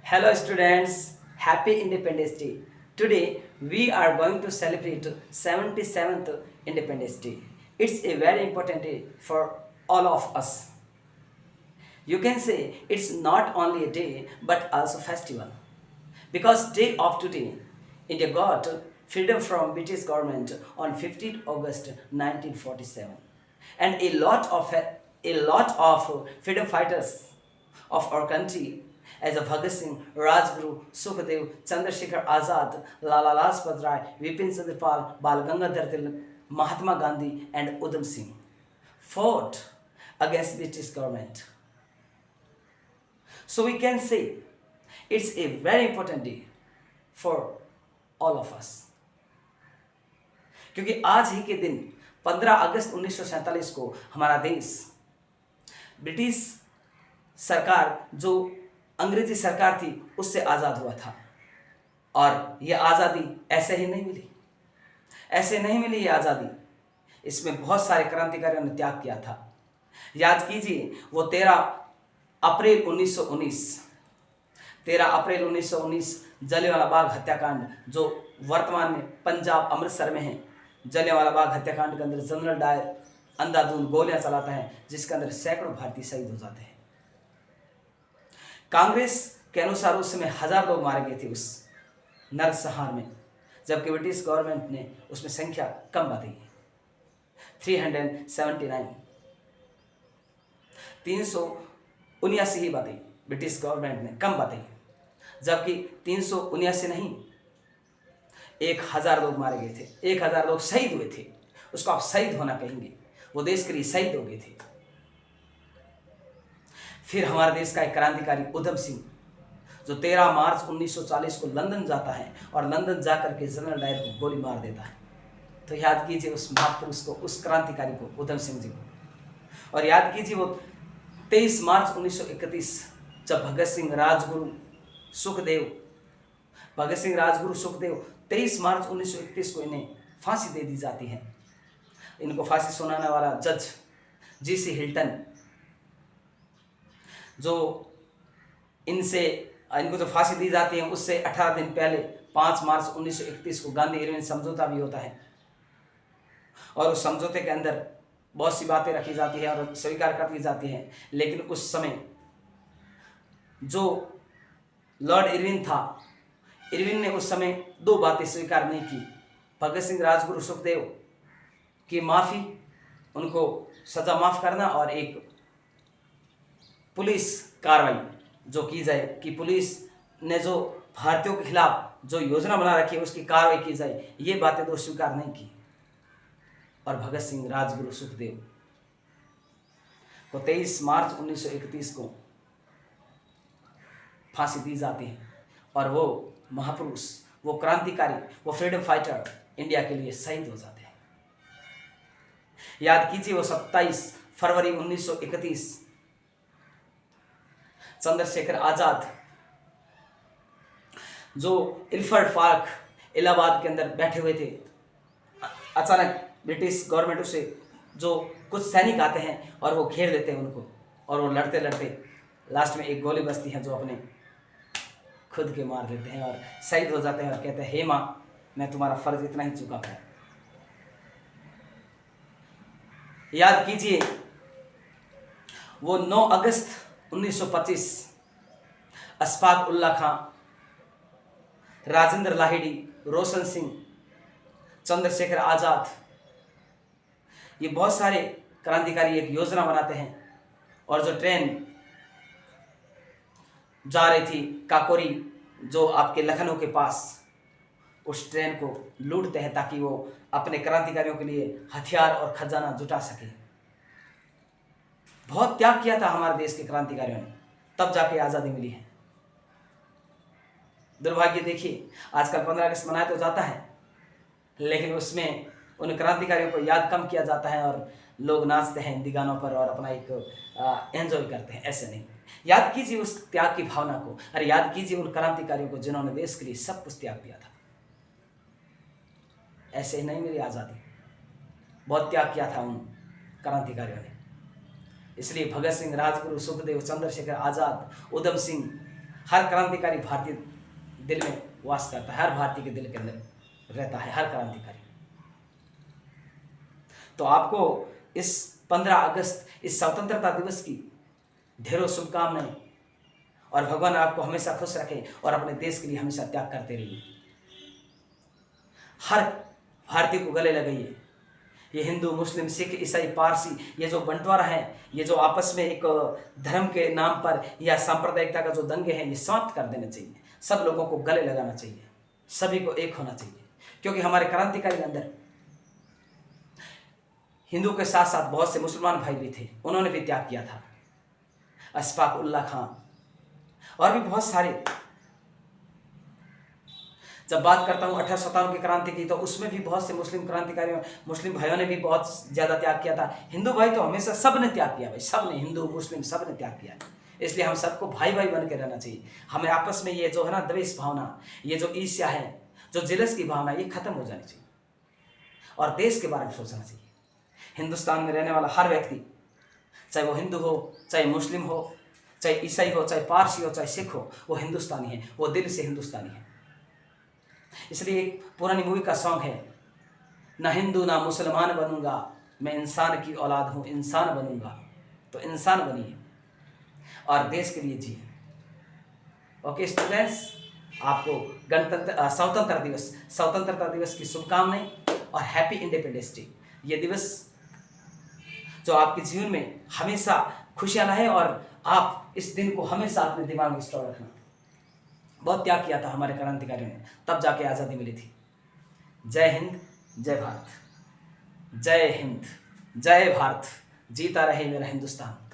Hello students, happy Independence Day. Today we are going to celebrate 77th Independence Day. It's a very important day for all of us. You can say it's not only a day but also festival. Because day of today, India got freedom from British government on 15th August 1947. And a lot of freedom fighters of our country as a Bhagat Singh, Rajguru, Sukhdev, Chandrasekhar Azad, Lala Lajpat Rai, Vipin Chandra Pal, Bal Gangadhar Tilak, Mahatma Gandhi and Udham Singh fought against British government. So we can say it's a very important day for all of us. क्योंकि आज ही के दिन 15 अगस्त 1947 को हमारा देश British सरकार जो अंग्रेजी सरकार थी उससे आज़ाद हुआ था। और यह आज़ादी ऐसे ही नहीं मिली, ऐसे नहीं मिली ये आज़ादी। इसमें बहुत सारे क्रांतिकारियों ने त्याग किया था। याद कीजिए वो 13 अप्रैल 1919 जलियांवाला बाग हत्याकांड जो वर्तमान में पंजाब अमृतसर में है। जलियांवाला बाग हत्याकांड के अंदर जनरल डायर अंधाधुंध गोलियां चलाता है जिसके अंदर सैकड़ों भारतीय शहीद हो जाते हैं। कांग्रेस के अनुसार उस समय 1000 लोग मारे गए थे उस नरसंहार में, जबकि ब्रिटिश गवर्नमेंट ने उसमें संख्या कम बताई, 379 379 ही बताई ब्रिटिश गवर्नमेंट ने, कम बताई, जबकि 379 नहीं 1000 लोग मारे गए थे, 1000 लोग शहीद हुए थे। उसको आप शहीद होना कहेंगे, वो देश के लिए शहीद हो गए थे। फिर हमारे देश का एक क्रांतिकारी उधम सिंह जो 13 मार्च 1940 को लंदन जाता है और लंदन जाकर के जनरल डायर को गोली मार देता है। तो याद कीजिए उस महापुरुष को, उस क्रांतिकारी को, उधम सिंह जी को। और याद कीजिए वो 23 मार्च 1931 जब भगत सिंह राजगुरु सुखदेव 23 मार्च 1931 को इन्हें फांसी दे दी जाती है। इनको फांसी सुनाने वाला जज जीसी हिल्टन जो इनको जो फांसी दी जाती है उससे 18 दिन पहले 5 मार्च 1931 को गांधी इरविन समझौता भी होता है। और उस समझौते के अंदर बहुत सी बातें रखी जाती है और स्वीकार कर दी जाती हैं। लेकिन उस समय जो लॉर्ड इरविन था, इरविन ने उस समय 2 बातें स्वीकार नहीं की, भगत सिंह राजगुरु सुखदेव की माफ़ी, उनको सज़ा माफ़ करना, और एक पुलिस कार्रवाई जो की जाए कि पुलिस ने जो भारतीयों के खिलाफ जो योजना बना रखी है उसकी कार्रवाई की जाए, ये बातें तो स्वीकार नहीं की। और भगत सिंह राजगुरु सुखदेव को 23 मार्च 1931 को फांसी दी जाती है और वो महापुरुष, वो क्रांतिकारी, वो फ्रीडम फाइटर इंडिया के लिए शहीद हो जाते हैं। याद कीजिए वो 27 फरवरी 1931 चंद्रशेखर आजाद जो इल्फर्ड पार्क इलाहाबाद के अंदर बैठे हुए थे, अचानक ब्रिटिश गवर्नमेंट उसे जो कुछ सैनिक आते हैं और वो घेर देते हैं उनको, और वो लड़ते लड़ते लास्ट में एक गोली बजती है जो अपने खुद के मार देते हैं और शहीद हो जाते हैं और कहते हैं हे माँ मैं तुम्हारा फर्ज इतना ही चुका पाया। याद कीजिए वो 9 अगस्त 1925 अशफाक उल्ला खां, राजेंद्र लाहिड़ी, रोशन सिंह, चंद्रशेखर आजाद, ये बहुत सारे क्रांतिकारी एक योजना बनाते हैं और जो ट्रेन जा रही थी काकोरी जो आपके लखनऊ के पास, उस ट्रेन को लूटते हैं ताकि वो अपने क्रांतिकारियों के लिए हथियार और खजाना जुटा सके। बहुत त्याग किया था हमारे देश के क्रांतिकारियों ने, तब जाके आज़ादी मिली है। दुर्भाग्य देखिए आजकल 15 अगस्त मनाया तो जाता है लेकिन उसमें उन क्रांतिकारियों को याद कम किया जाता है और लोग नाचते हैं हिंदी गानों पर और अपना एक एंजॉय करते हैं। ऐसे नहीं, याद कीजिए उस त्याग की भावना को, और याद कीजिए उन क्रांतिकारियों को जिन्होंने देश के लिए सब कुछ त्याग दिया था। ऐसे ही नहीं मिली आज़ादी, बहुत त्याग किया था उन क्रांतिकारियों ने। इसलिए भगत सिंह, राजगुरु, सुखदेव, चंद्रशेखर आजाद, उधम सिंह हर क्रांतिकारी भारतीय दिल में वास करता है, हर भारतीय के दिल के अंदर रहता है, हर क्रांतिकारी। तो आपको इस 15 अगस्त, इस स्वतंत्रता दिवस की ढेरों शुभकामनाएं, और भगवान आपको हमेशा खुश रखे और अपने देश के लिए हमेशा त्याग करते रहिए। हर भारतीय को गले लगाइए। ये हिंदू, मुस्लिम, सिख, ईसाई, पारसी, ये जो बंटवारा है, ये जो आपस में एक धर्म के नाम पर या सांप्रदायिकता का जो दंगे हैं, ये समाप्त कर देने चाहिए। सब लोगों को गले लगाना चाहिए, सभी को एक होना चाहिए। क्योंकि हमारे क्रांतिकारी के अंदर हिंदू के साथ साथ बहुत से मुसलमान भाई भी थे, उन्होंने भी त्याग किया था। अशफाक उल्लाह खान और भी बहुत सारे। जब बात करता हूँ 1857 की क्रांति की, तो उसमें भी बहुत से मुस्लिम क्रांतिकारियों, मुस्लिम भाइयों ने भी बहुत ज़्यादा त्याग किया था। हिंदू भाई तो हमेशा सब ने त्याग किया भाई, सब ने, हिंदू मुस्लिम सब ने त्याग किया। इसलिए हम सबको भाई भाई बन के रहना चाहिए। हमें आपस में ये जो है ना द्वेष भावना, ये जो ईर्ष्या है, जो जिलस की भावना, ये खत्म हो जानी चाहिए और देश के बारे में सोचना चाहिए। हिंदुस्तान में रहने वाला हर व्यक्ति, चाहे वो हिंदू हो, चाहे मुस्लिम हो, चाहे ईसाई हो, चाहे पारसी हो, चाहे सिख हो, वो हिंदुस्तानी है, वो दिल से हिंदुस्तानी है। इसलिए एक पुरानी मूवी का सॉन्ग है, ना हिंदू ना मुसलमान बनूंगा, मैं इंसान की औलाद हूँ, इंसान बनूंगा। तो इंसान बनिए और देश के लिए जिए। ओके स्टूडेंट्स, आपको स्वतंत्रता दिवस की शुभकामनाएं और हैप्पी इंडिपेंडेंस डे। ये दिवस जो आपके जीवन में हमेशा खुशियां लाए और आप इस दिन को हमेशा अपने दिमाग में स्टोर रखना। बहुत त्याग किया था हमारे क्रांतिकारियों ने, तब जाके आज़ादी मिली थी। जय हिंद, जय भारत। जय हिंद, जय भारत। जीता रहे मेरा हिंदुस्तान।